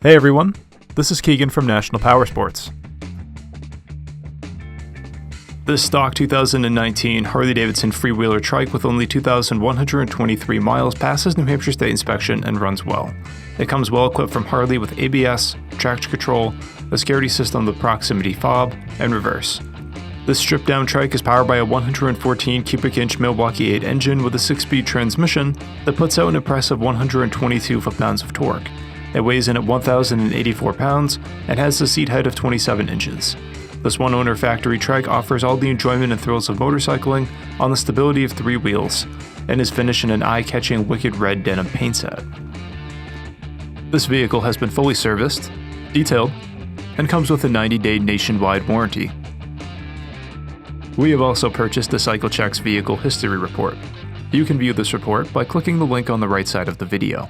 Hey everyone, this is Keegan from National Powersports. This stock 2019 Harley-Davidson Freewheeler Trike with only 2,123 miles passes New Hampshire State inspection and runs well. It comes well equipped from Harley with ABS, traction control, a security system with proximity fob, and reverse. This stripped-down trike is powered by a 114 cubic inch Milwaukee 8 engine with a 6-speed transmission that puts out an impressive 122 foot-pounds of torque. It weighs in at 1,084 pounds and has a seat height of 27 inches. This one-owner factory trike offers all the enjoyment and thrills of motorcycling on the stability of 3 wheels, and is finished in an eye-catching wicked red denim paint set. This vehicle has been fully serviced, detailed, and comes with a 90-day nationwide warranty. We have also purchased the CycleCheck's Vehicle History Report. You can view this report by clicking the link on the right side of the video.